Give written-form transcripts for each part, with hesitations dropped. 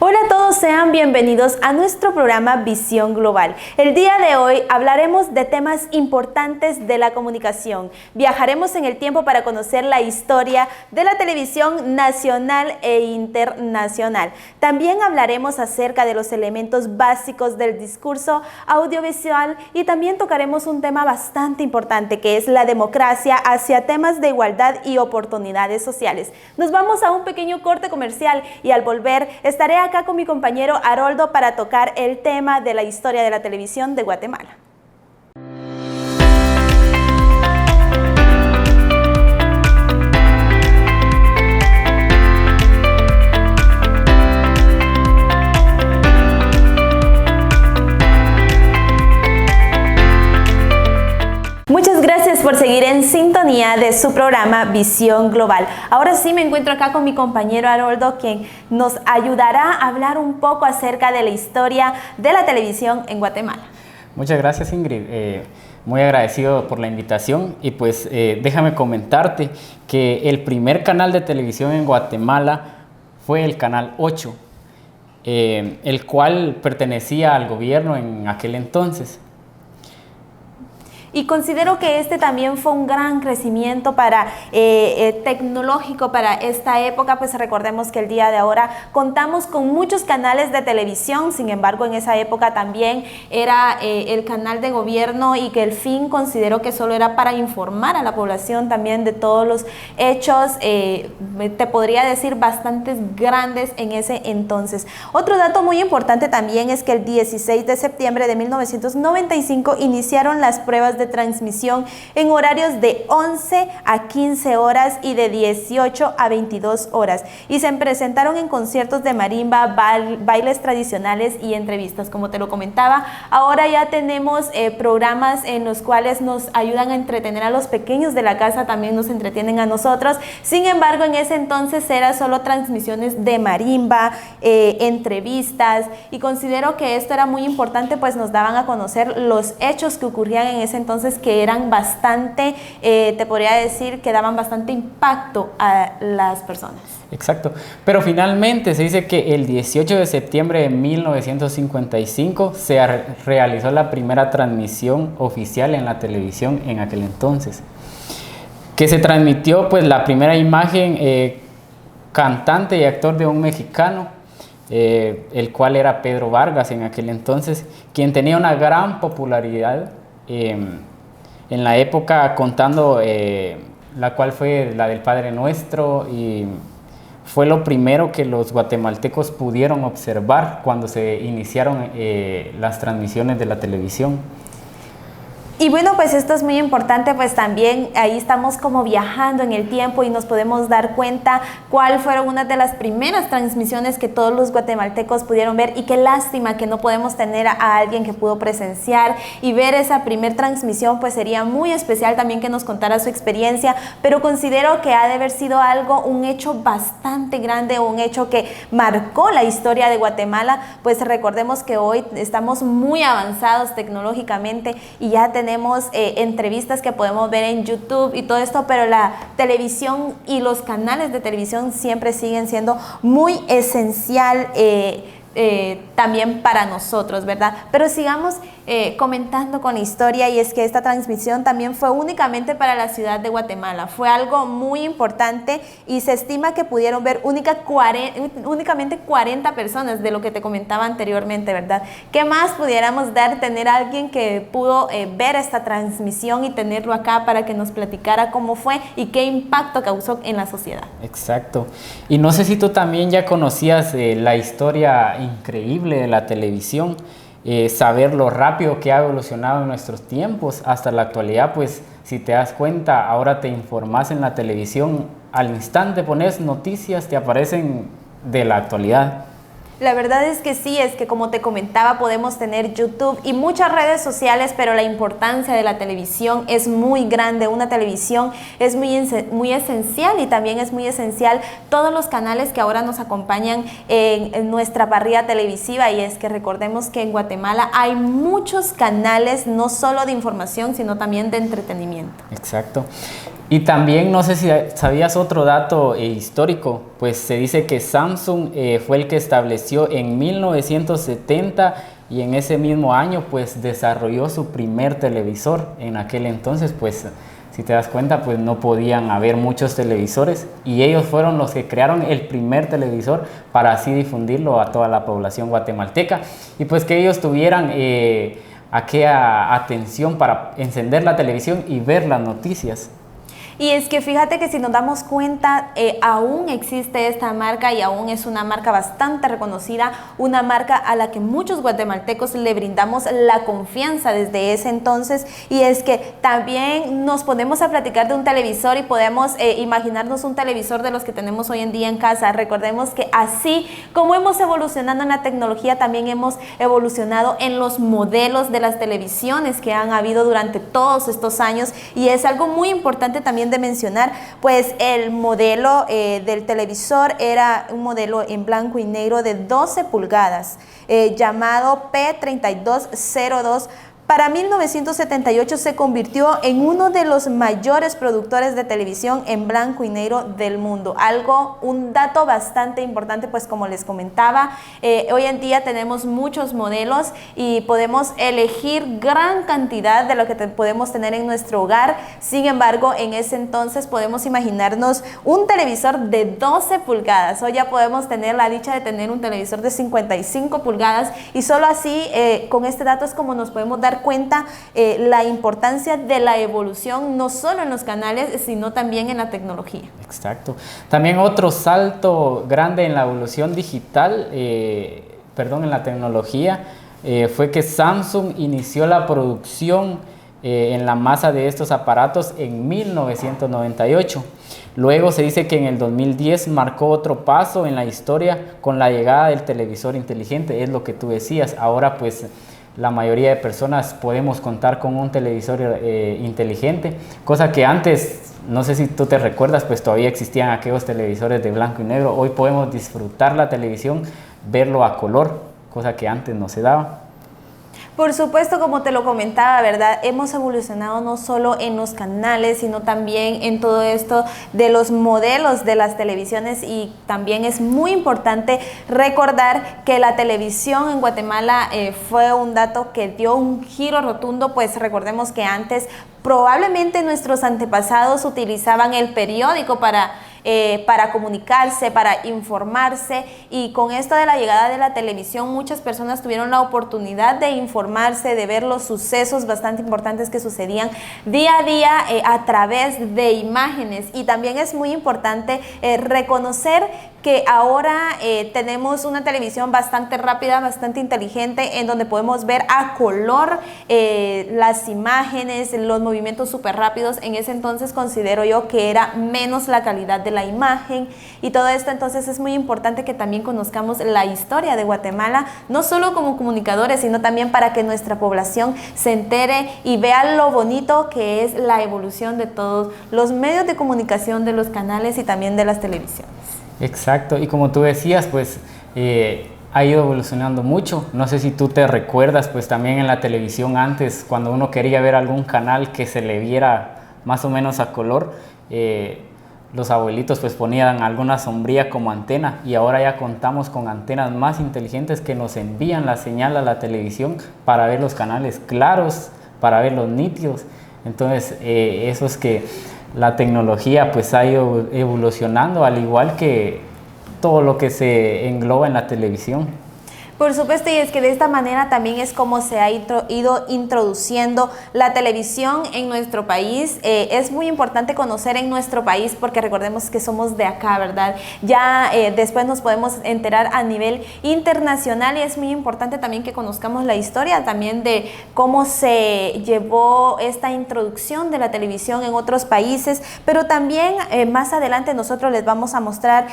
Hola a todos, sean bienvenidos a nuestro programa Visión Global. El día de hoy hablaremos de temas importantes de la comunicación. Viajaremos en el tiempo para conocer la historia de la televisión nacional e internacional. También hablaremos acerca de los elementos básicos del discurso audiovisual y también tocaremos un tema bastante importante que es la democracia hacia temas de igualdad y oportunidades sociales. Nos vamos a un pequeño corte comercial y al volver estaré acá con mi compañero Haroldo para tocar el tema de la historia de la televisión de Guatemala. Muchas gracias por seguir en sintonía de su programa Visión Global. Ahora sí me encuentro acá con mi compañero Haroldo, quien nos ayudará a hablar un poco acerca de la historia de la televisión en Guatemala. Muchas gracias, Ingrid. Muy agradecido por la invitación y pues déjame comentarte que el primer canal de televisión en Guatemala fue el Canal 8, el cual pertenecía al gobierno en aquel entonces. Y considero que este también fue un gran crecimiento tecnológico para esta época, pues recordemos que el día de ahora contamos con muchos canales de televisión, sin embargo en esa época también era el canal de gobierno y que el fin considero que solo era para informar a la población también de todos los hechos, te podría decir bastantes grandes en ese entonces. Otro dato muy importante también es que el 16 de septiembre de 1995 iniciaron las pruebas de transmisión en horarios de 11 a 15 horas y de 18 a 22 horas y se presentaron en conciertos de marimba, bailes tradicionales y entrevistas. Como te lo comentaba, ahora ya tenemos programas en los cuales nos ayudan a entretener a los pequeños de la casa, también nos entretienen a nosotros. Sin embargo, en ese entonces era solo transmisiones de marimba, entrevistas, y considero que esto era muy importante, pues nos daban a conocer los hechos que ocurrían en ese entonces, que eran bastante, te podría decir que daban bastante impacto a las personas. Exacto, pero finalmente se dice que el 18 de septiembre de 1955 se realizó la primera transmisión oficial en la televisión en aquel entonces, que se transmitió pues la primera imagen cantante y actor de un mexicano, el cual era Pedro Vargas en aquel entonces, quien tenía una gran popularidad en la época, contando la cual fue la del Padre Nuestro, y fue lo primero que los guatemaltecos pudieron observar cuando se iniciaron las transmisiones de la televisión. Y bueno, pues esto es muy importante, pues también ahí estamos como viajando en el tiempo y nos podemos dar cuenta cuál fueron una de las primeras transmisiones que todos los guatemaltecos pudieron ver, y qué lástima que no podemos tener a alguien que pudo presenciar y ver esa primer transmisión. Pues sería muy especial también que nos contara su experiencia, pero considero que ha de haber sido un hecho bastante grande, un hecho que marcó la historia de Guatemala. Pues recordemos que hoy estamos muy avanzados tecnológicamente y ya tenemos entrevistas que podemos ver en YouTube y todo esto, pero la televisión y los canales de televisión siempre siguen siendo muy esencial también para nosotros, ¿verdad? Pero sigamos comentando con la historia, y es que esta transmisión también fue únicamente para la ciudad de Guatemala. Fue algo muy importante y se estima que pudieron ver únicamente 40 personas, de lo que te comentaba anteriormente, ¿verdad? ¿Qué más pudiéramos tener a alguien que pudo ver esta transmisión y tenerlo acá para que nos platicara cómo fue y qué impacto causó en la sociedad? Exacto. Y no sé si tú también ya conocías la historia increíble de la televisión, saber lo rápido que ha evolucionado en nuestros tiempos hasta la actualidad. Pues si te das cuenta, ahora te informas en la televisión, al instante pones noticias, te aparecen de la actualidad. La verdad es que sí, es que como te comentaba, podemos tener YouTube y muchas redes sociales, pero la importancia de la televisión es muy grande. Una televisión es muy esencial, y también es muy esencial todos los canales que ahora nos acompañan en nuestra parrilla televisiva. Y es que recordemos que en Guatemala hay muchos canales, no solo de información, sino también de entretenimiento. Exacto. Y también, no sé si sabías otro dato histórico, pues se dice que Samsung fue el que estableció en 1970 y en ese mismo año pues desarrolló su primer televisor. En aquel entonces pues si te das cuenta pues no podían haber muchos televisores y ellos fueron los que crearon el primer televisor para así difundirlo a toda la población guatemalteca y pues que ellos tuvieran aquella atención para encender la televisión y ver las noticias. Y es que fíjate que si nos damos cuenta, aún existe esta marca y aún es una marca bastante reconocida, una marca a la que muchos guatemaltecos le brindamos la confianza desde ese entonces. Y es que también nos ponemos a platicar de un televisor y podemos imaginarnos un televisor de los que tenemos hoy en día en casa. Recordemos que así como hemos evolucionado en la tecnología, también hemos evolucionado en los modelos de las televisiones que han habido durante todos estos años. Y es algo muy importante también de mencionar, pues el modelo del televisor era un modelo en blanco y negro de 12 pulgadas, llamado P3202. Para 1978 se convirtió en uno de los mayores productores de televisión en blanco y negro del mundo. Un dato bastante importante, pues como les comentaba, hoy en día tenemos muchos modelos y podemos elegir gran cantidad de lo que podemos tener en nuestro hogar. Sin embargo, en ese entonces podemos imaginarnos un televisor de 12 pulgadas. Hoy ya podemos tener la dicha de tener un televisor de 55 pulgadas y solo así, con este dato es como nos podemos dar cuenta la importancia de la evolución, no solo en los canales, sino también en la tecnología. Exacto. También otro salto grande en la evolución digital, en la tecnología, fue que Samsung inició la producción en la masa de estos aparatos en 1998. Luego se dice que en el 2010 marcó otro paso en la historia con la llegada del televisor inteligente, es lo que tú decías. Ahora pues la mayoría de personas podemos contar con un televisor inteligente, cosa que antes, no sé si tú te recuerdas, pues todavía existían aquellos televisores de blanco y negro. Hoy podemos disfrutar la televisión, verlo a color, cosa que antes no se daba. Por supuesto, como te lo comentaba, ¿verdad? Hemos evolucionado no solo en los canales, sino también en todo esto de los modelos de las televisiones, y también es muy importante recordar que la televisión en Guatemala fue un dato que dio un giro rotundo, pues recordemos que antes probablemente nuestros antepasados utilizaban el periódico para comunicarse, para informarse, y con esto de la llegada de la televisión muchas personas tuvieron la oportunidad de informarse, de ver los sucesos bastante importantes que sucedían día a día a través de imágenes. Y también es muy importante reconocer que ahora tenemos una televisión bastante rápida, bastante inteligente, en donde podemos ver a color las imágenes, los movimientos súper rápidos. En ese entonces considero yo que era menos la calidad de la imagen y todo esto. Entonces es muy importante que también conozcamos la historia de Guatemala, no solo como comunicadores, sino también para que nuestra población se entere y vea lo bonito que es la evolución de todos los medios de comunicación, de los canales y también de las televisiones. Exacto, y como tú decías, pues ha ido evolucionando mucho. No sé si tú te recuerdas, pues también en la televisión antes, cuando uno quería ver algún canal que se le viera más o menos a color, los abuelitos pues ponían alguna sombría como antena, y ahora ya contamos con antenas más inteligentes que nos envían la señal a la televisión para ver los canales claros, para verlos nítidos. Entonces eso es que la tecnología pues ha ido evolucionando, al igual que todo lo que se engloba en la televisión. Por supuesto, y es que de esta manera también es como se ha ido introduciendo la televisión en nuestro país. Es muy importante conocer en nuestro país, porque recordemos que somos de acá, ¿verdad? Ya después nos podemos enterar a nivel internacional, y es muy importante también que conozcamos la historia también de cómo se llevó esta introducción de la televisión en otros países. Pero también más adelante nosotros les vamos a mostrar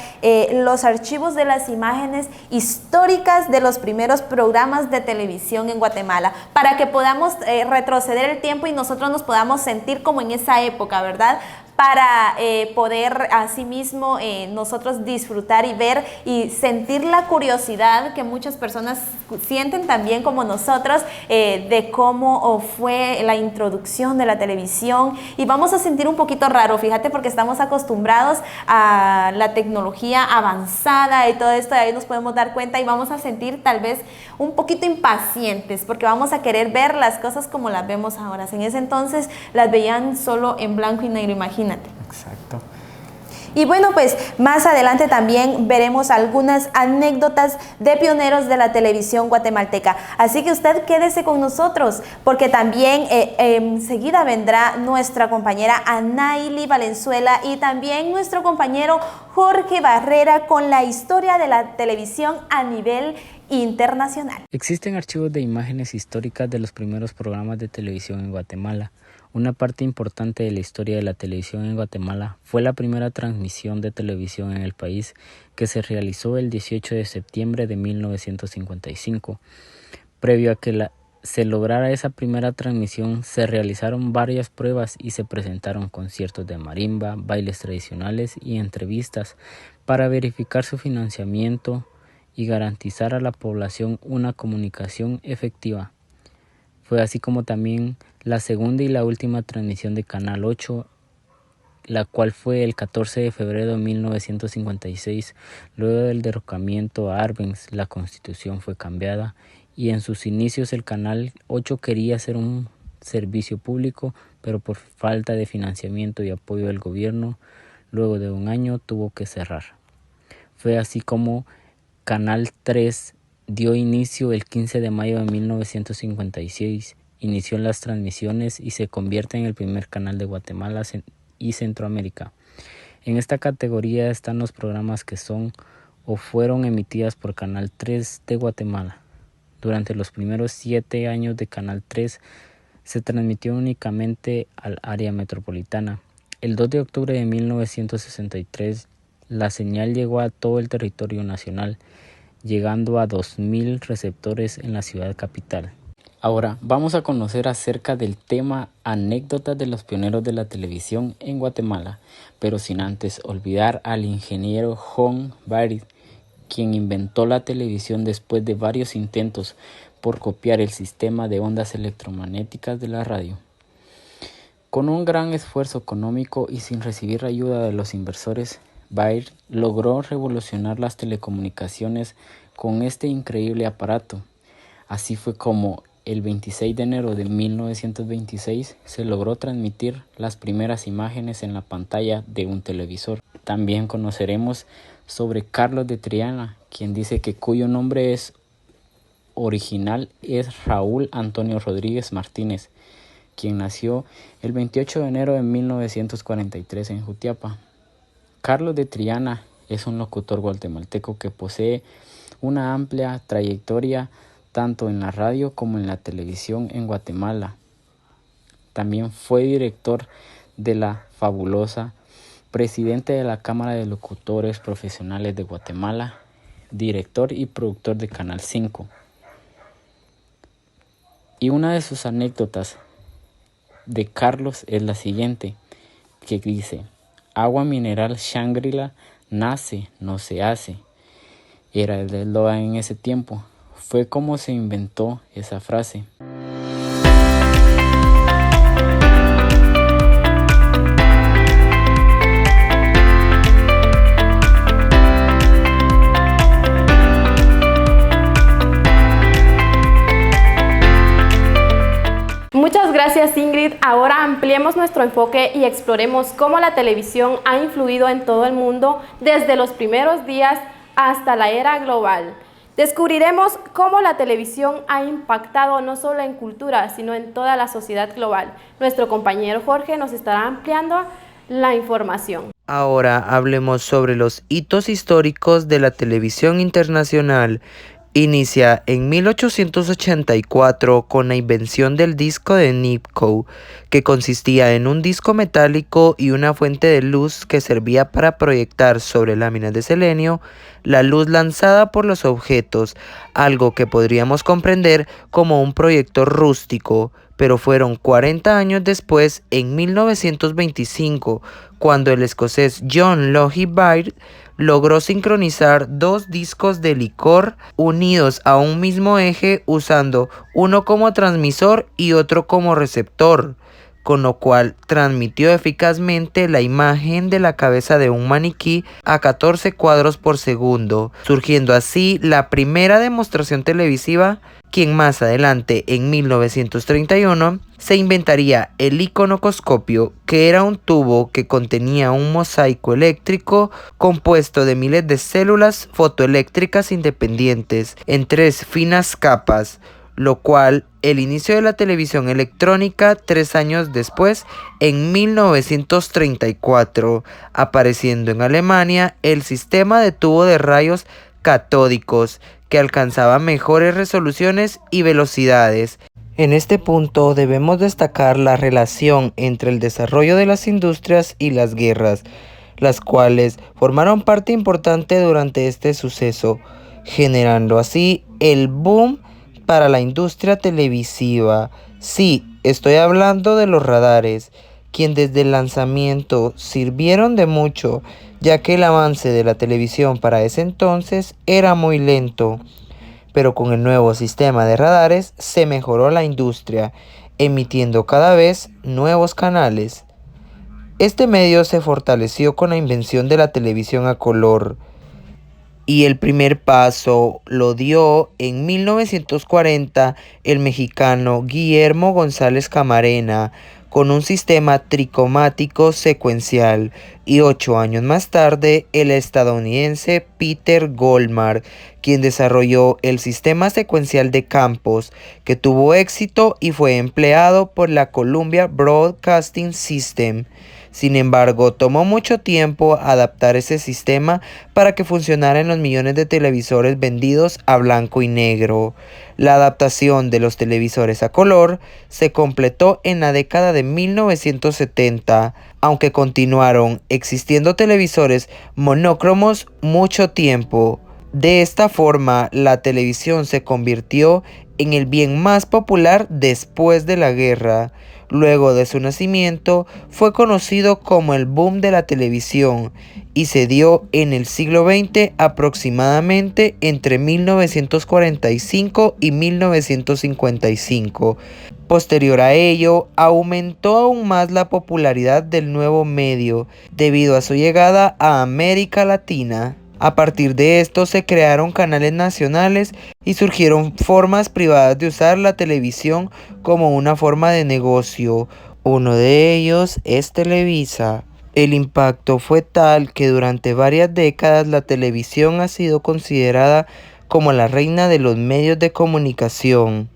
los archivos de las imágenes históricas de los primeros programas de televisión en Guatemala, para que podamos retroceder el tiempo y nosotros nos podamos sentir como en esa época, ¿verdad? para poder asimismo nosotros disfrutar y ver y sentir la curiosidad que muchas personas sienten también como nosotros de cómo fue la introducción de la televisión, y vamos a sentir un poquito raro, fíjate, porque estamos acostumbrados a la tecnología avanzada y todo esto, de ahí nos podemos dar cuenta y vamos a sentir tal vez un poquito impacientes porque vamos a querer ver las cosas como las vemos ahora. En ese entonces las veían solo en blanco y negro, imagínate. Exacto. Y bueno, pues más adelante también veremos algunas anécdotas de pioneros de la televisión guatemalteca. Así que usted quédese con nosotros, porque también enseguida vendrá nuestra compañera Anaili Valenzuela y también nuestro compañero Jorge Barrera con la historia de la televisión a nivel internacional. Existen archivos de imágenes históricas de los primeros programas de televisión en Guatemala. Una parte importante de la historia de la televisión en Guatemala fue la primera transmisión de televisión en el país, que se realizó el 18 de septiembre de 1955. Previo a que se lograra esa primera transmisión, se realizaron varias pruebas y se presentaron conciertos de marimba, bailes tradicionales y entrevistas para verificar su financiamiento y garantizar a la población una comunicación efectiva. Fue así como también la segunda y la última transmisión de Canal 8, la cual fue el 14 de febrero de 1956. Luego del derrocamiento a Arbenz, la Constitución fue cambiada y en sus inicios el Canal 8 quería ser un servicio público, pero por falta de financiamiento y apoyo del gobierno, luego de un año tuvo que cerrar. Fue así como Canal 3 dio inicio el 15 de mayo de 1956, inició las transmisiones y se convierte en el primer canal de Guatemala y Centroamérica. En esta categoría están los programas que son o fueron emitidas por Canal 3 de Guatemala. Durante los primeros 7 años de Canal 3 se transmitió únicamente al área metropolitana. El 2 de octubre de 1963 la señal llegó a todo el territorio nacional, llegando a 2.000 receptores en la ciudad capital. Ahora vamos a conocer acerca del tema anécdotas de los pioneros de la televisión en Guatemala, pero sin antes olvidar al ingeniero John Baird, quien inventó la televisión después de varios intentos por copiar el sistema de ondas electromagnéticas de la radio. Con un gran esfuerzo económico y sin recibir ayuda de los inversores, Baird logró revolucionar las telecomunicaciones con este increíble aparato. Así fue como el 26 de enero de 1926 se logró transmitir las primeras imágenes en la pantalla de un televisor. También conoceremos sobre Carlos de Triana, quien dice que cuyo nombre original es Raúl Antonio Rodríguez Martínez, quien nació el 28 de enero de 1943 en Jutiapa. Carlos de Triana es un locutor guatemalteco que posee una amplia trayectoria tanto en la radio como en la televisión en Guatemala. También fue director de La Fabulosa, presidente de la Cámara de Locutores Profesionales de Guatemala, director y productor de Canal 5. Y una de sus anécdotas de Carlos es la siguiente, que dice: agua mineral Shangri-La nace, no se hace. Era el eslogan en ese tiempo. Fue como se inventó esa frase. Muchas gracias, Ingrid. Ahora ampliemos nuestro enfoque y exploremos cómo la televisión ha influido en todo el mundo desde los primeros días hasta la era global. Descubriremos cómo la televisión ha impactado no solo en cultura, sino en toda la sociedad global. Nuestro compañero Jorge nos estará ampliando la información. Ahora hablemos sobre los hitos históricos de la televisión internacional. Inicia en 1884 con la invención del disco de Nipkow, que consistía en un disco metálico y una fuente de luz que servía para proyectar sobre láminas de selenio la luz lanzada por los objetos, algo que podríamos comprender como un proyector rústico, pero fueron 40 años después, en 1925, cuando el escocés John Logie Baird logró sincronizar dos discos de licor unidos a un mismo eje usando uno como transmisor y otro como receptor, con lo cual transmitió eficazmente la imagen de la cabeza de un maniquí a 14 cuadros por segundo, surgiendo así la primera demostración televisiva, quien más adelante, en 1931, se inventaría el iconocoscopio, que era un tubo que contenía un mosaico eléctrico compuesto de miles de células fotoeléctricas independientes en 3 finas capas, lo cual el inicio de la televisión electrónica 3 años después, en 1934, apareciendo en Alemania el sistema de tubo de rayos catódicos, que alcanzaba mejores resoluciones y velocidades. En este punto debemos destacar la relación entre el desarrollo de las industrias y las guerras, las cuales formaron parte importante durante este suceso, generando así el boom para la industria televisiva. Sí, estoy hablando de los radares, quien desde el lanzamiento sirvieron de mucho, ya que el avance de la televisión para ese entonces era muy lento. Pero con el nuevo sistema de radares se mejoró la industria, emitiendo cada vez nuevos canales. Este medio se fortaleció con la invención de la televisión a color, y el primer paso lo dio en 1940 el mexicano Guillermo González Camarena, con un sistema tricromático secuencial, y 8 años más tarde el estadounidense Peter Goldmar, quien desarrolló el sistema secuencial de campos, que tuvo éxito y fue empleado por la Columbia Broadcasting System. Sin embargo, tomó mucho tiempo adaptar ese sistema para que funcionara en los millones de televisores vendidos a blanco y negro. La adaptación de los televisores a color se completó en la década de 1970, aunque continuaron existiendo televisores monócromos mucho tiempo. De esta forma, la televisión se convirtió en el bien más popular después de la guerra. Luego de su nacimiento, fue conocido como el boom de la televisión y se dio en el siglo XX, aproximadamente entre 1945 y 1955. Posterior a ello, aumentó aún más la popularidad del nuevo medio debido a su llegada a América Latina. A partir de esto se crearon canales nacionales y surgieron formas privadas de usar la televisión como una forma de negocio. Uno de ellos es Televisa. El impacto fue tal que durante varias décadas la televisión ha sido considerada como la reina de los medios de comunicación,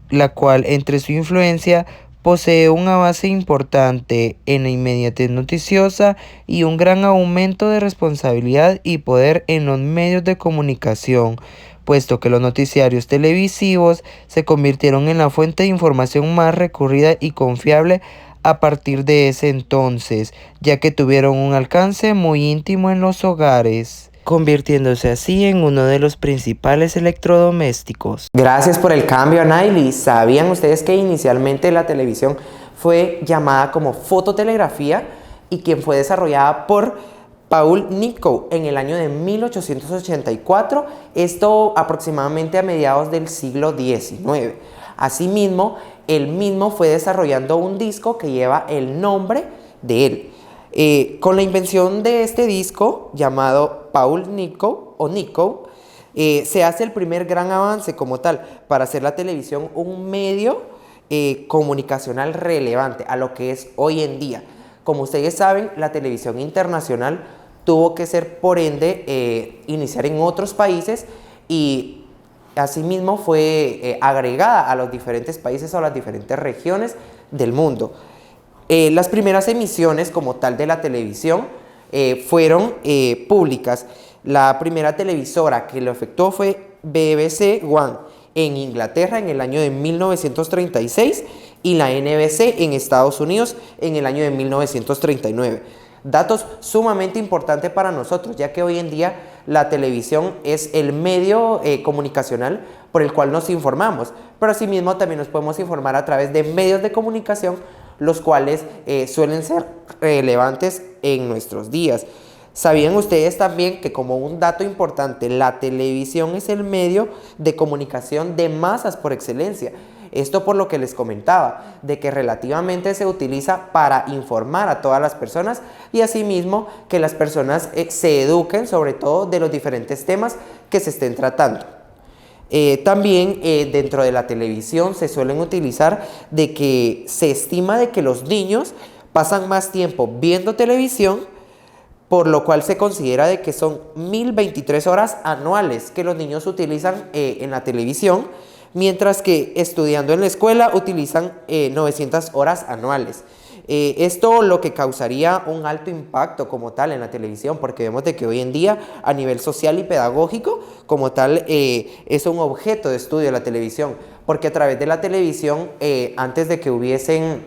la cual entre su influencia posee una base importante en la inmediatez noticiosa y un gran aumento de responsabilidad y poder en los medios de comunicación, puesto que los noticiarios televisivos se convirtieron en la fuente de información más recurrida y confiable a partir de ese entonces, ya que tuvieron un alcance muy íntimo en los hogares, convirtiéndose así en uno de los principales electrodomésticos. Gracias por el cambio, Anaili. ¿Sabían ustedes que inicialmente la televisión fue llamada como fototelegrafía y quien fue desarrollada por Paul Nikow en el año de 1884? Esto aproximadamente a mediados del siglo XIX. Asimismo, él mismo fue desarrollando un disco que lleva el nombre de él. Con la invención de este disco llamado Paul Nikow o Nikow, se hace el primer gran avance como tal para hacer la televisión un medio comunicacional relevante a lo que es hoy en día. Como ustedes saben, la televisión internacional tuvo que ser, por ende, iniciar en otros países y asimismo fue agregada a los diferentes países o a las diferentes regiones del mundo. Las primeras emisiones como tal de la televisión fueron públicas. La primera televisora que lo efectuó fue BBC One en Inglaterra en el año de 1936 y la NBC en Estados Unidos en el año de 1939. Datos sumamente importantes para nosotros, ya que hoy en día la televisión es el medio comunicacional por el cual nos informamos, pero asimismo también nos podemos informar a través de medios de comunicación, los cuales suelen ser relevantes en nuestros días. ¿Sabían ustedes también que, como un dato importante, la televisión es el medio de comunicación de masas por excelencia? Esto por lo que les comentaba, de que relativamente se utiliza para informar a todas las personas y asimismo que las personas se eduquen sobre todo de los diferentes temas que se estén tratando. También dentro de la televisión se suelen utilizar de que se estima de que los niños pasan más tiempo viendo televisión, por lo cual se considera de que son 1023 horas anuales que los niños utilizan en la televisión, mientras que estudiando en la escuela utilizan 900 horas anuales. Esto lo que causaría un alto impacto como tal en la televisión, porque vemos de que hoy en día a nivel social y pedagógico como tal es un objeto de estudio la televisión, porque a través de la televisión antes de que hubiesen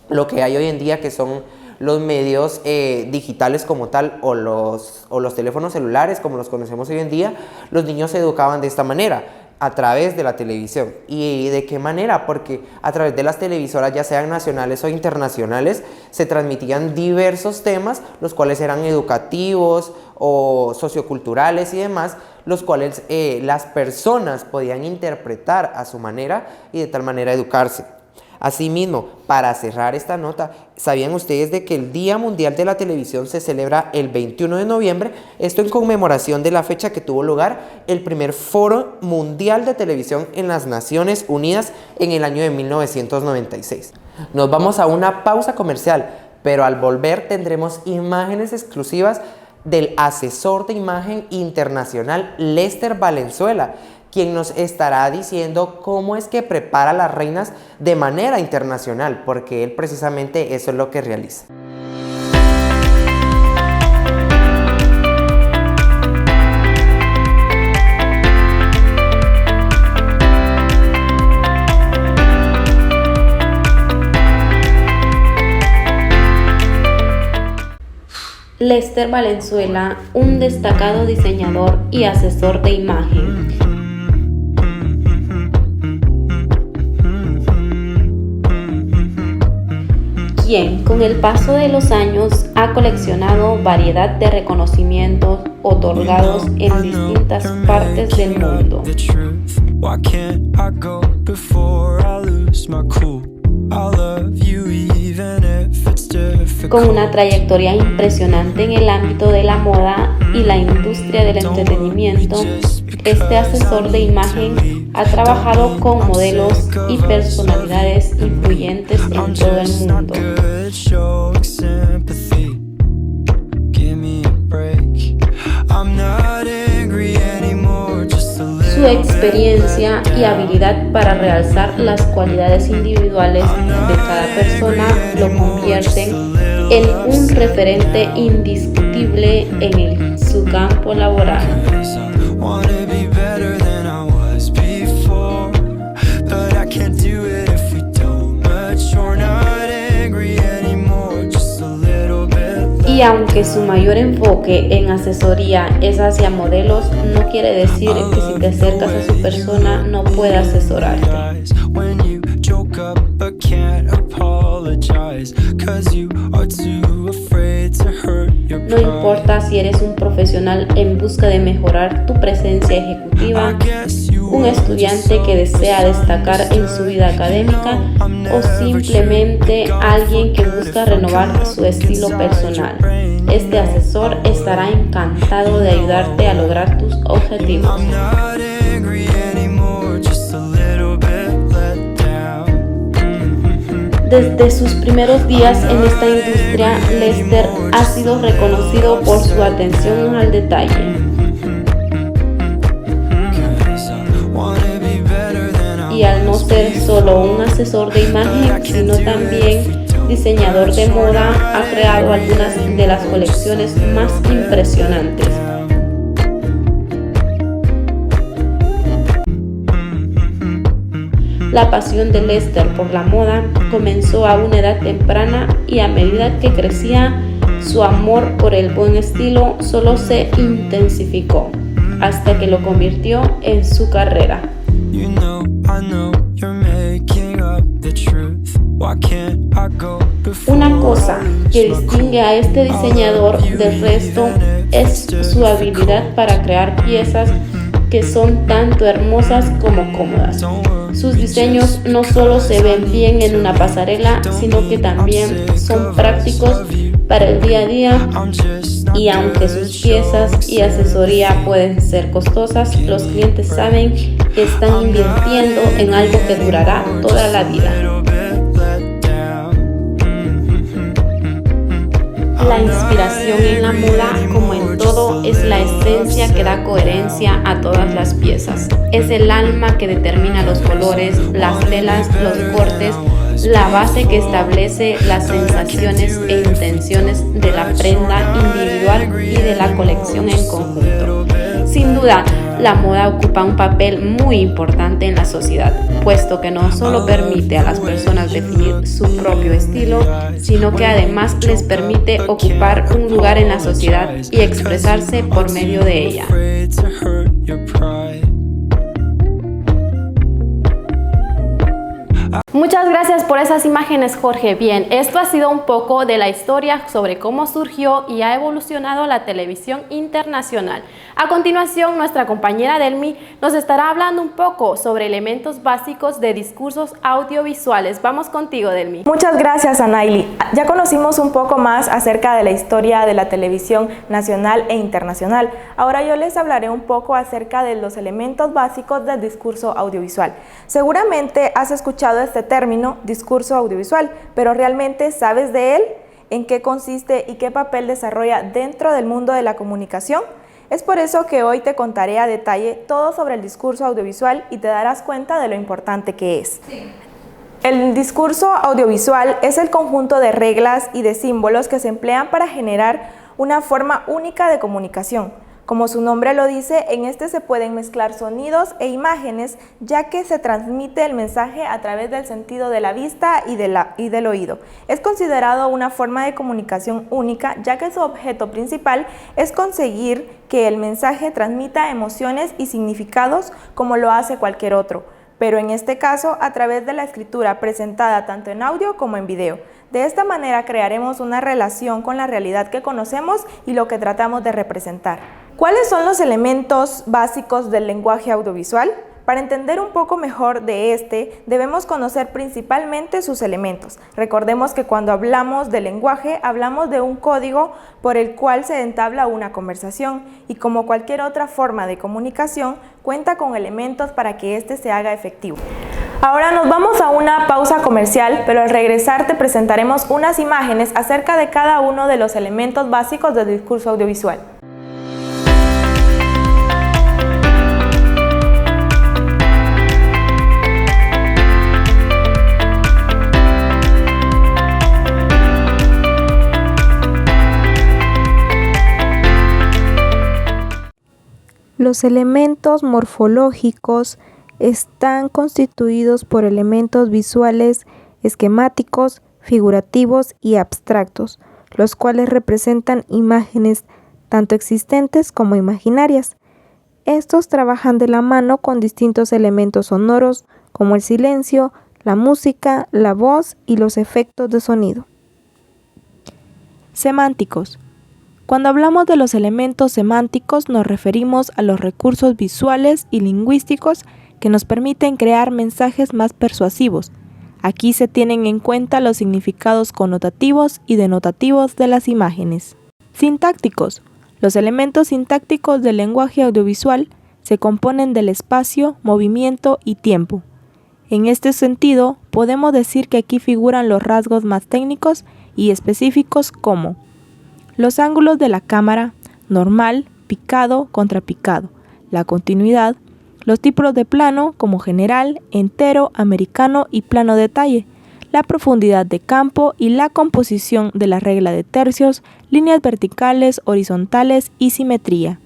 lo que hay hoy en día, que son los medios digitales como tal o los teléfonos celulares como los conocemos hoy en día, los niños se educaban de esta manera, a través de la televisión. ¿Y de qué manera? Porque a través de las televisoras, ya sean nacionales o internacionales, se transmitían diversos temas, los cuales eran educativos o socioculturales y demás, los cuales las personas podían interpretar a su manera y de tal manera educarse. Asimismo, para cerrar esta nota, ¿sabían ustedes de que el Día Mundial de la Televisión se celebra el 21 de noviembre? Esto en conmemoración de la fecha que tuvo lugar el primer Foro Mundial de Televisión en las Naciones Unidas en el año de 1996. Nos vamos a una pausa comercial, pero al volver tendremos imágenes exclusivas del asesor de imagen internacional Lester Valenzuela, quien nos estará diciendo cómo es que prepara a las reinas de manera internacional, porque él precisamente eso es lo que realiza. Lester Valenzuela, un destacado diseñador y asesor de imagen. Quien con el paso de los años ha coleccionado variedad de reconocimientos otorgados en distintas partes del mundo. Con una trayectoria impresionante en el ámbito de la moda y la industria del entretenimiento, este asesor de imagen ha trabajado con modelos y personalidades influyentes en todo el mundo. Su experiencia y habilidad para realzar las cualidades individuales de cada persona lo convierten en un referente indiscutible en su campo laboral. Y aunque su mayor enfoque en asesoría es hacia modelos, no quiere decir que si te acercas a su persona no pueda asesorarte. No importa si eres un profesional en busca de mejorar tu presencia ejecutiva, un estudiante que desea destacar en su vida académica o simplemente alguien que busca renovar su estilo personal. Este asesor estará encantado de ayudarte a lograr tus objetivos. Desde sus primeros días en esta industria, Lester ha sido reconocido por su atención al detalle. Y al no ser solo un asesor de imagen, sino también diseñador de moda, ha creado algunas de las colecciones más impresionantes. La pasión de Lester por la moda comenzó a una edad temprana y a medida que crecía, su amor por el buen estilo solo se intensificó hasta que lo convirtió en su carrera. Una cosa que distingue a este diseñador del resto es su habilidad para crear piezas que son tanto hermosas como cómodas. Sus diseños no solo se ven bien en una pasarela, sino que también son prácticos para el día a día. Y aunque sus piezas y asesoría pueden ser costosas, los clientes saben que están invirtiendo en algo que durará toda la vida. La inspiración en la moda, como en todo, es la esencia que da coherencia a todas las piezas. Es el alma que determina los colores, las telas, los cortes, la base que establece las sensaciones e intenciones de la prenda individual y de la colección en conjunto. Sin duda, la moda ocupa un papel muy importante en la sociedad, puesto que no solo permite a las personas definir su propio estilo, sino que además les permite ocupar un lugar en la sociedad y expresarse por medio de ella. Muchas gracias por esas imágenes, Jorge. Bien, esto ha sido un poco de la historia sobre cómo surgió y ha evolucionado la televisión internacional. A continuación, nuestra compañera Delmi nos estará hablando un poco sobre elementos básicos de discursos audiovisuales. Vamos contigo, Delmi. Muchas gracias, Anaili. Ya conocimos un poco más acerca de la historia de la televisión nacional e internacional. Ahora yo les hablaré un poco acerca de los elementos básicos del discurso audiovisual. Seguramente has escuchado este término, discurso audiovisual, pero ¿realmente sabes de él? ¿En qué consiste y qué papel desarrolla dentro del mundo de la comunicación? Es por eso que hoy te contaré a detalle todo sobre el discurso audiovisual y te darás cuenta de lo importante que es. Sí. El discurso audiovisual es el conjunto de reglas y de símbolos que se emplean para generar una forma única de comunicación. Como su nombre lo dice, en este se pueden mezclar sonidos e imágenes, ya que se transmite el mensaje a través del sentido de la vista y del oído. Es considerado una forma de comunicación única, ya que su objeto principal es conseguir que el mensaje transmita emociones y significados como lo hace cualquier otro, pero en este caso a través de la escritura presentada tanto en audio como en video. De esta manera crearemos una relación con la realidad que conocemos y lo que tratamos de representar. ¿Cuáles son los elementos básicos del lenguaje audiovisual? Para entender un poco mejor de este, debemos conocer principalmente sus elementos. Recordemos que cuando hablamos de lenguaje, hablamos de un código por el cual se entabla una conversación y como cualquier otra forma de comunicación, cuenta con elementos para que éste se haga efectivo. Ahora nos vamos a una pausa comercial, pero al regresar te presentaremos unas imágenes acerca de cada uno de los elementos básicos del discurso audiovisual. Los elementos morfológicos están constituidos por elementos visuales, esquemáticos, figurativos y abstractos, los cuales representan imágenes tanto existentes como imaginarias. Estos trabajan de la mano con distintos elementos sonoros como el silencio, la música, la voz y los efectos de sonido. Semánticos. Cuando hablamos de los elementos semánticos nos referimos a los recursos visuales y lingüísticos que nos permiten crear mensajes más persuasivos. Aquí se tienen en cuenta los significados connotativos y denotativos de las imágenes. Sintácticos. Los elementos sintácticos del lenguaje audiovisual se componen del espacio, movimiento y tiempo. En este sentido, podemos decir que aquí figuran los rasgos más técnicos y específicos como los ángulos de la cámara, normal, picado, contrapicado, la continuidad, los tipos de plano como general, entero, americano y plano detalle, la profundidad de campo y la composición de la regla de tercios, líneas verticales, horizontales y simetría.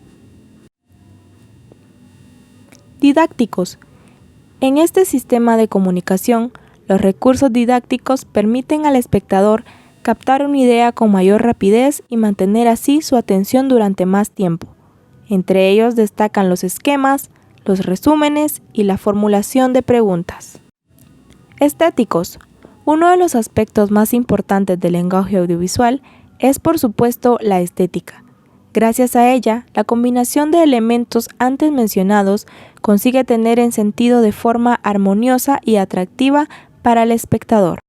Didácticos. En este sistema de comunicación, los recursos didácticos permiten al espectador captar una idea con mayor rapidez y mantener así su atención durante más tiempo. Entre ellos destacan los esquemas, los resúmenes y la formulación de preguntas. Estéticos. Uno de los aspectos más importantes del lenguaje audiovisual es, por supuesto, la estética. Gracias a ella, la combinación de elementos antes mencionados consigue tener en sentido de forma armoniosa y atractiva para el espectador.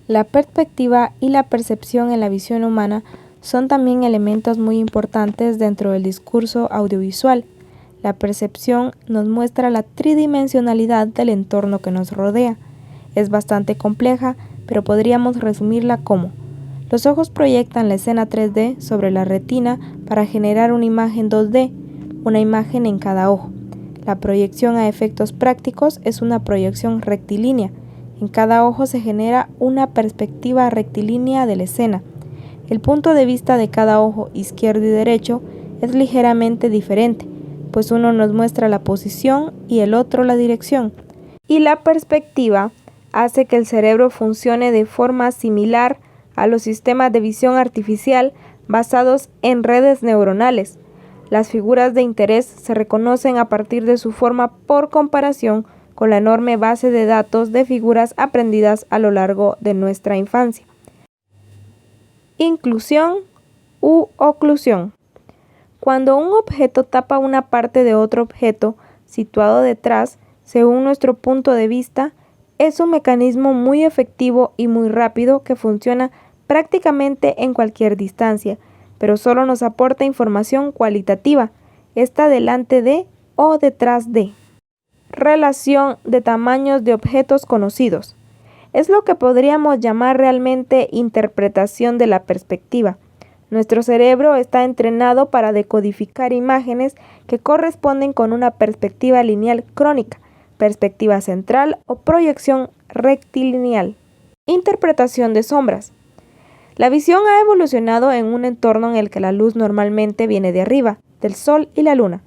La perspectiva y la percepción en la visión humana son también elementos muy importantes dentro del discurso audiovisual. La percepción nos muestra la tridimensionalidad del entorno que nos rodea. Es bastante compleja, pero podríamos resumirla como: los ojos proyectan la escena 3D sobre la retina para generar una imagen 2D, una imagen en cada ojo. La proyección a efectos prácticos es una proyección rectilínea. En cada ojo se genera una perspectiva rectilínea de la escena. El punto de vista de cada ojo, izquierdo y derecho, es ligeramente diferente, pues uno nos muestra la posición y el otro la dirección. Y la perspectiva hace que el cerebro funcione de forma similar a los sistemas de visión artificial basados en redes neuronales. Las figuras de interés se reconocen a partir de su forma por comparación con la enorme base de datos de figuras aprendidas a lo largo de nuestra infancia. Inclusión u oclusión. Cuando un objeto tapa una parte de otro objeto situado detrás, según nuestro punto de vista, es un mecanismo muy efectivo y muy rápido que funciona prácticamente en cualquier distancia, pero solo nos aporta información cualitativa, está delante de o detrás de. Relación de tamaños de objetos conocidos. Es lo que podríamos llamar realmente interpretación de la perspectiva. Nuestro cerebro está entrenado para decodificar imágenes que corresponden con una perspectiva lineal crónica, perspectiva central o proyección rectilineal. Interpretación de sombras. La visión ha evolucionado en un entorno en el que la luz normalmente viene de arriba, del sol y la luna.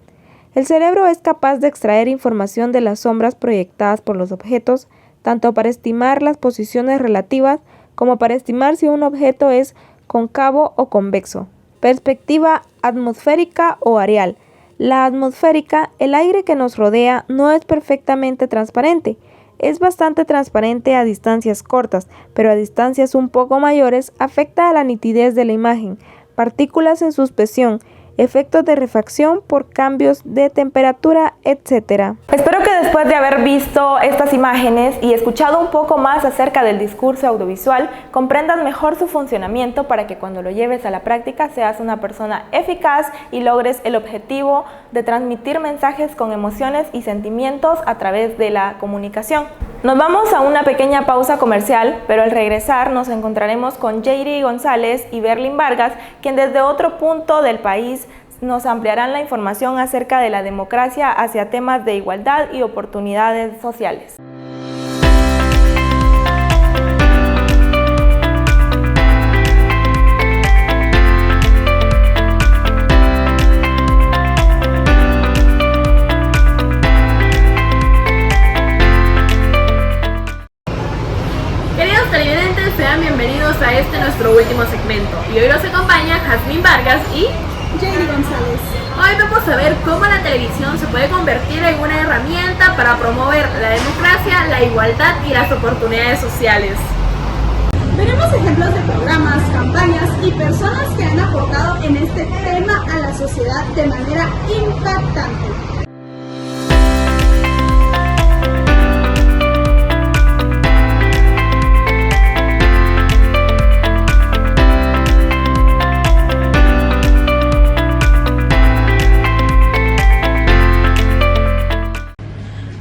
El cerebro es capaz de extraer información de las sombras proyectadas por los objetos, tanto para estimar las posiciones relativas como para estimar si un objeto es cóncavo o convexo. Perspectiva atmosférica o areal. La atmosférica, el aire que nos rodea, no es perfectamente transparente. Es bastante transparente a distancias cortas, pero a distancias un poco mayores afecta a la nitidez de la imagen, partículas en suspensión, efectos de refracción por cambios de temperatura, etc. Espero que después de haber visto estas imágenes y escuchado un poco más acerca del discurso audiovisual, comprendas mejor su funcionamiento para que cuando lo lleves a la práctica seas una persona eficaz y logres el objetivo de transmitir mensajes con emociones y sentimientos a través de la comunicación. Nos vamos a una pequeña pausa comercial, pero al regresar nos encontraremos con Jairi González y Berlin Vargas, quien desde otro punto del país nos ampliarán la información acerca de la democracia hacia temas de igualdad y oportunidades sociales. Queridos televidentes, sean bienvenidos a este nuestro último segmento. Y hoy nos acompaña Jazmín Vargas y Jairi González. Hoy vamos a ver cómo la televisión se puede convertir en una herramienta para promover la democracia, la igualdad y las oportunidades sociales. Veremos ejemplos de programas, campañas y personas que han aportado en este tema a la sociedad de manera impactante.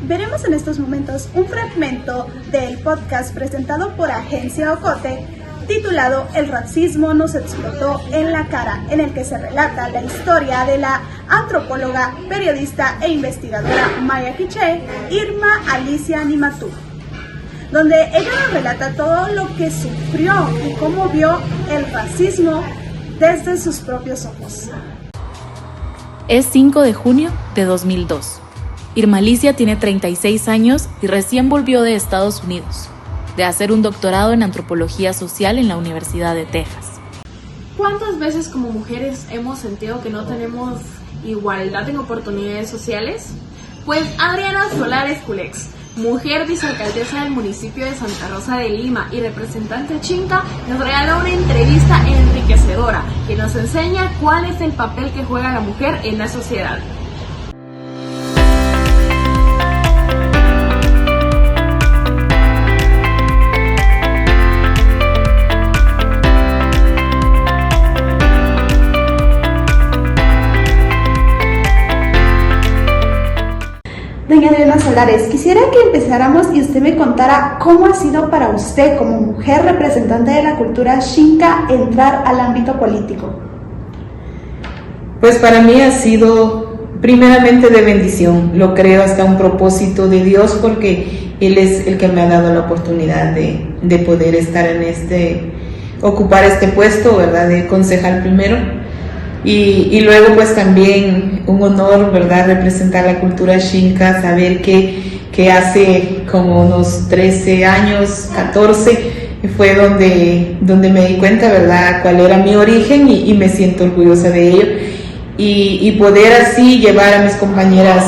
Veremos en estos momentos un fragmento del podcast presentado por Agencia Ocote titulado El racismo nos explotó en la cara, en el que se relata la historia de la antropóloga, periodista e investigadora maya quiché, Irma Alicia Nimatú, donde ella nos relata todo lo que sufrió y cómo vio el racismo desde sus propios ojos. Es 5 de junio de 2002. Irma Alicia tiene 36 años y recién volvió de Estados Unidos. de hacer un doctorado en antropología social en la Universidad de Texas. ¿Cuántas veces como mujeres hemos sentido que no tenemos igualdad en oportunidades sociales? Pues Adriana Solares Culex, mujer vicealcaldesa del municipio de Santa Rosa de Lima y representante Chinca, nos regala una entrevista enriquecedora que nos enseña cuál es el papel que juega la mujer en la sociedad. Doña Adriana Solares, quisiera que empezáramos y usted me contara cómo ha sido para usted, como mujer representante de la cultura Xinca, entrar al ámbito político. Pues para mí ha sido primeramente de bendición, lo creo hasta un propósito de Dios, porque Él es el que me ha dado la oportunidad de poder estar ocupar este puesto, ¿verdad?, de concejal primero. Y luego pues también un honor, ¿verdad?, representar la cultura Xinca, saber que hace como unos 13 años, 14, fue donde me di cuenta, ¿verdad?, cuál era mi origen y me siento orgullosa de ello. Y poder así llevar a mis compañeras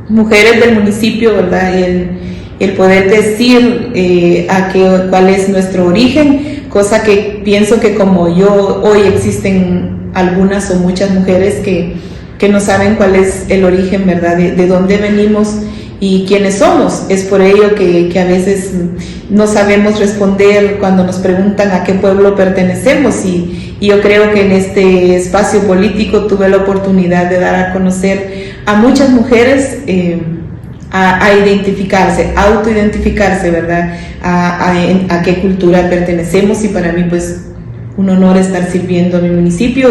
mujeres del municipio, ¿verdad?, el poder decir cuál es nuestro origen, cosa que pienso que como yo hoy existen algunas o muchas mujeres que no saben cuál es el origen, ¿verdad?, de dónde venimos y quiénes somos. Es por ello que a veces no sabemos responder cuando nos preguntan a qué pueblo pertenecemos, y yo creo que en este espacio político tuve la oportunidad de dar a conocer a muchas mujeres a identificarse, autoidentificarse, ¿verdad?, a qué cultura pertenecemos, y para mí pues un honor estar sirviendo a mi municipio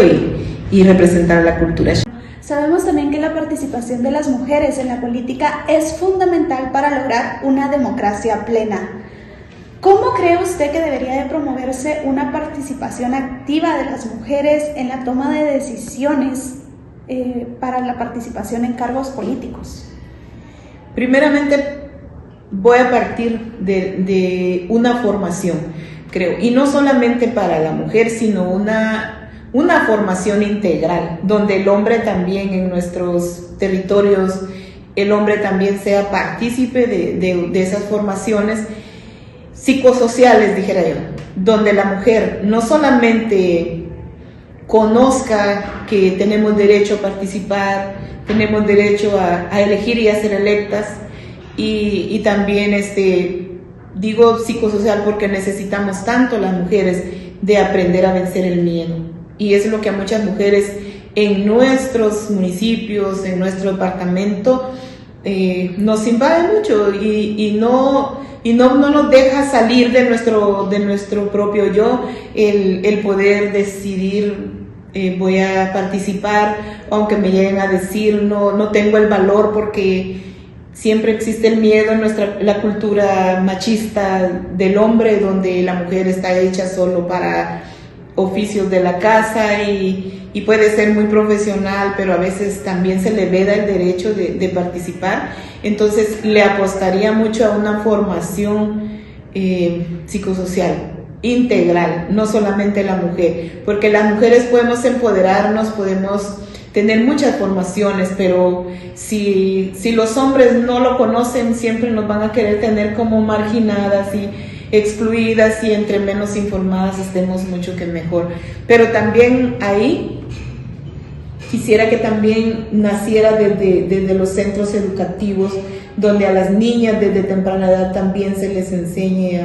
y representar la cultura. Sabemos también que la participación de las mujeres en la política es fundamental para lograr una democracia plena. ¿Cómo cree usted que debería de promoverse una participación activa de las mujeres en la toma de decisiones para la participación en cargos políticos? Primeramente voy a partir de una formación, creo, y no solamente para la mujer, sino una formación integral, donde el hombre también en nuestros territorios, el hombre también sea partícipe de esas formaciones psicosociales, dijera yo, donde la mujer no solamente conozca que tenemos derecho a participar, tenemos derecho a elegir y a ser electas, y también digo psicosocial porque necesitamos tanto las mujeres de aprender a vencer el miedo, y es lo que a muchas mujeres en nuestros municipios, en nuestro departamento, nos invade mucho y no nos deja salir de nuestro propio yo, el poder decidir. Voy a participar, aunque me lleguen a decir no tengo el valor, porque siempre existe el miedo en la cultura machista del hombre, donde la mujer está hecha solo para oficios de la casa y puede ser muy profesional, pero a veces también se le veda el derecho de participar. Entonces le apostaría mucho a una formación psicosocial integral, no solamente la mujer, porque las mujeres podemos empoderarnos, podemos tener muchas formaciones, pero si los hombres no lo conocen, siempre nos van a querer tener como marginadas y excluidas, y entre menos informadas estemos mucho que mejor. Pero también ahí quisiera que también naciera desde los centros educativos, donde a las niñas desde temprana edad también se les enseñe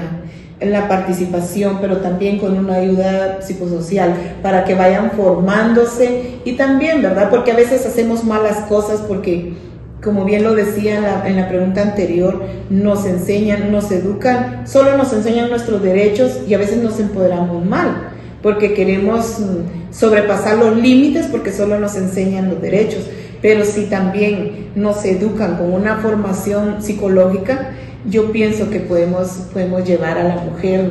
la participación, pero también con una ayuda psicosocial, para que vayan formándose. Y también, ¿verdad?, porque a veces hacemos malas cosas porque, como bien lo decía en la pregunta anterior, nos enseñan, nos educan, solo nos enseñan nuestros derechos, y a veces nos empoderamos mal, porque queremos sobrepasar los límites porque solo nos enseñan los derechos. Pero si también nos educan con una formación psicológica, yo pienso que podemos llevar a la mujer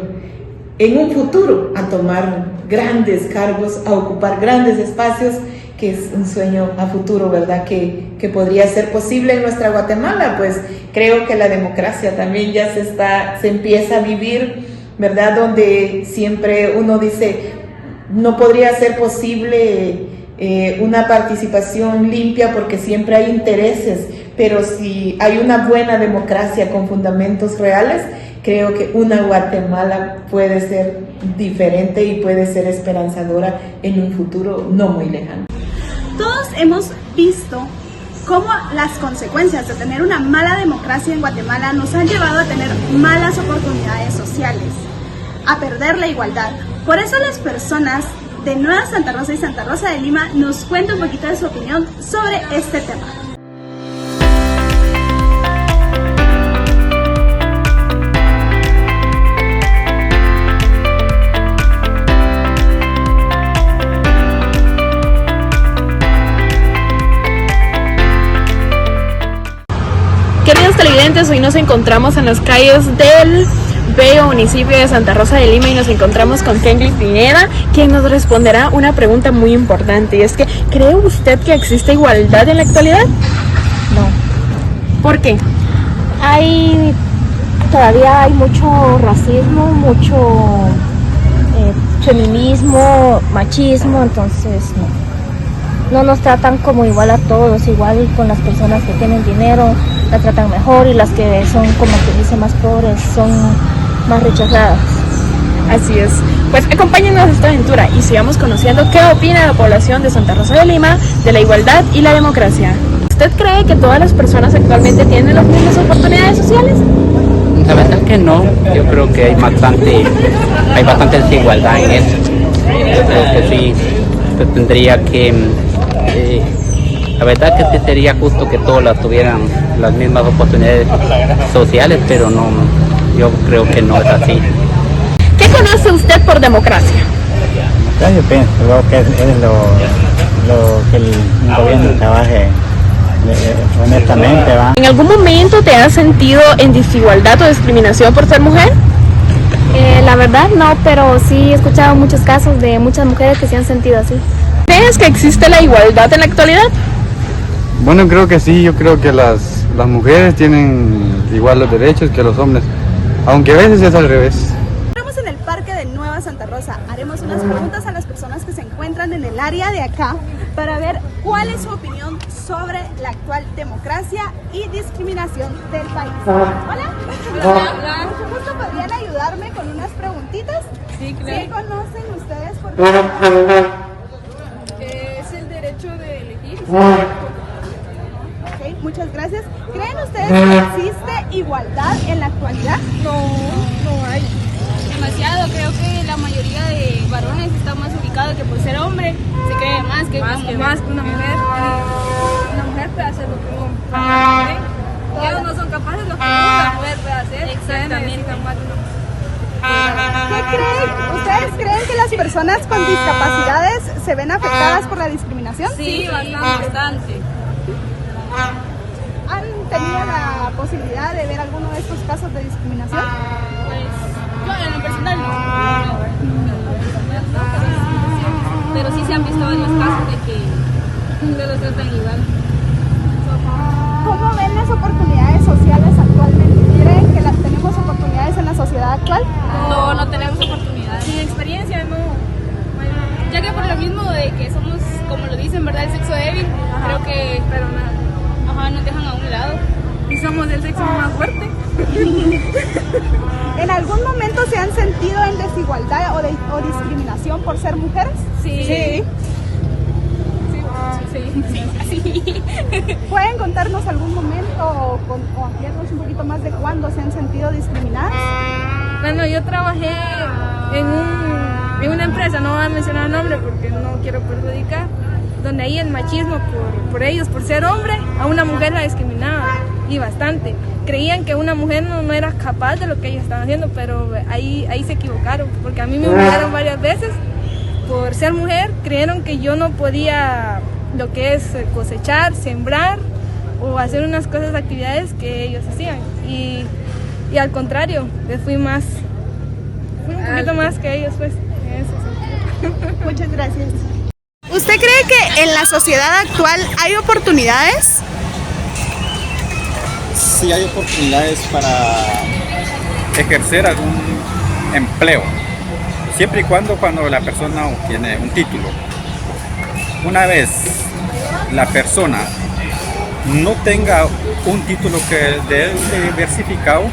en un futuro a tomar grandes cargos, a ocupar grandes espacios, que es un sueño a futuro, ¿verdad?, que podría ser posible en nuestra Guatemala, pues creo que la democracia también ya se empieza a vivir, ¿verdad? Donde siempre uno dice, no podría ser posible una participación limpia porque siempre hay intereses, pero si hay una buena democracia con fundamentos reales, creo que una Guatemala puede ser diferente y puede ser esperanzadora en un futuro no muy lejano. Todos hemos visto cómo las consecuencias de tener una mala democracia en Guatemala nos han llevado a tener malas oportunidades sociales, a perder la igualdad. Por eso las personas de Nueva Santa Rosa y Santa Rosa de Lima nos cuentan un poquito de su opinión sobre este tema. Queridos televidentes, hoy nos encontramos en las calles del bello municipio de Santa Rosa de Lima y nos encontramos con Kenly Pineda, quien nos responderá una pregunta muy importante, y es que ¿cree usted que existe igualdad en la actualidad? No. ¿Por qué? Todavía hay mucho racismo, mucho feminismo, machismo, entonces no nos tratan como igual a todos, igual con las personas que tienen dinero la tratan mejor y las que son, como que dice, más pobres son más rechazadas. Así es. Pues acompáñenos a esta aventura y sigamos conociendo qué opina la población de Santa Rosa de Lima de la igualdad y la democracia. ¿Usted cree que todas las personas actualmente tienen las mismas oportunidades sociales? La verdad que no, yo creo que hay bastante desigualdad en eso. Yo creo que sí, se tendría que, la verdad que sí sería justo que todas tuvieran las mismas oportunidades sociales, pero no, yo creo que no es así. ¿Qué conoce usted por democracia? Yo pienso que es lo que el gobierno trabaje honestamente, ¿va? ¿En algún momento te has sentido en desigualdad o discriminación por ser mujer? La verdad no, pero sí he escuchado muchos casos de muchas mujeres que se han sentido así. ¿Crees que existe la igualdad en la actualidad? Bueno, creo que sí, yo creo que las mujeres tienen igual los derechos que los hombres, aunque a veces es al revés. Estamos en el Parque de Nueva Santa Rosa. Haremos unas preguntas a las personas que se encuentran en el área de acá para ver cuál es su opinión sobre la actual democracia y discriminación del país. Hola. Hola. Mucho gusto, ¿podrían ayudarme con unas preguntitas? Sí, claro. ¿Qué conocen ustedes por es el derecho de elegir? Ok, muchas gracias. ¿Creen ustedes que existe igualdad en la actualidad? No hay. Demasiado, creo que la mayoría de varones están más ubicados que por ser hombre se cree más que una mujer. Una mujer puede hacer lo que un hombre. Ellos no son capaces de lo que una mujer puede hacer. Exactamente. ¿Qué creen? ¿Ustedes creen que las personas con discapacidades se ven afectadas por la discriminación? Sí, bastante. ¿Han tenido la posibilidad de ver alguno de estos casos de discriminación? Pues yo en lo personal no, pero sí se han visto varios casos de que los tratan igual. ¿Cómo ven las oportunidades sociales actualmente? ¿Creen que tenemos oportunidades en la sociedad actual? No tenemos oportunidades. Sin experiencia, no. Ya que por lo mismo de que somos, como lo dicen, ¿verdad? El sexo débil, creo que nos dejan a un lado. Y somos el sexo más fuerte. ¿En algún momento se han sentido en desigualdad o discriminación por ser mujeres? Sí. ¿Pueden contarnos algún momento o ampliarnos un poquito más de cuándo se han sentido discriminadas? Bueno, yo trabajé en una empresa, no voy a mencionar el nombre porque no quiero perjudicar, donde ahí el machismo por ellos, por ser hombre, a una mujer la discriminaban y bastante. Creían que una mujer no era capaz de lo que ellos estaban haciendo, pero ahí se equivocaron, porque a mí me humillaron varias veces por ser mujer. Creyeron que yo no podía lo que es cosechar, sembrar o hacer unas cosas, actividades que ellos hacían, y al contrario, fui un poquito más que ellos, pues. Eso. Muchas gracias. ¿Usted cree que en la sociedad actual hay oportunidades? si hay oportunidades para ejercer algún empleo, siempre y cuando la persona obtiene un título. Una vez la persona no tenga un título que dé diversificado,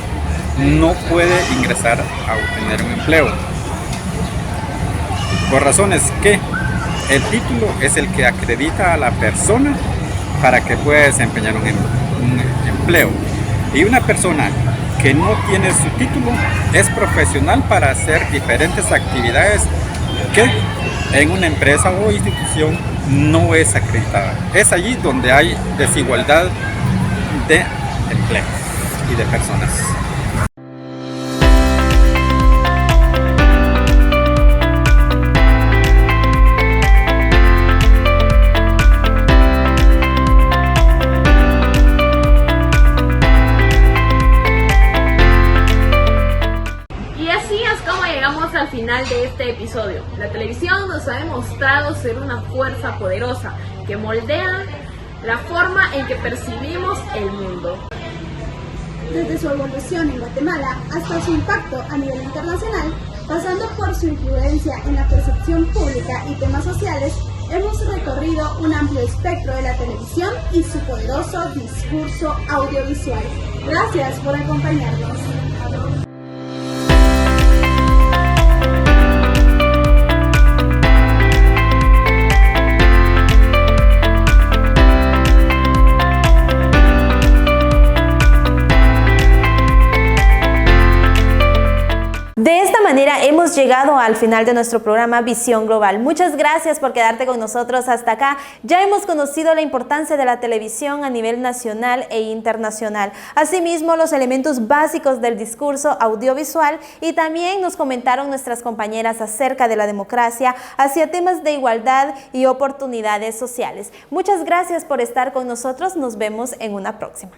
no puede ingresar a obtener un empleo. Por razones que el título es el que acredita a la persona para que pueda desempeñar un empleo. Y una persona que no tiene su título es profesional para hacer diferentes actividades que en una empresa o institución no es acreditada. Es allí donde hay desigualdad de empleos y de personas. Al final de este episodio, la televisión nos ha demostrado ser una fuerza poderosa que moldea la forma en que percibimos el mundo. Desde su evolución en Guatemala hasta su impacto a nivel internacional, pasando por su influencia en la percepción pública y temas sociales, hemos recorrido un amplio espectro de la televisión y su poderoso discurso audiovisual. Gracias por acompañarnos. De esta manera hemos llegado al final de nuestro programa Visión Global. Muchas gracias por quedarte con nosotros hasta acá. Ya hemos conocido la importancia de la televisión a nivel nacional e internacional. Asimismo, los elementos básicos del discurso audiovisual, y también nos comentaron nuestras compañeras acerca de la democracia hacia temas de igualdad y oportunidades sociales. Muchas gracias por estar con nosotros. Nos vemos en una próxima.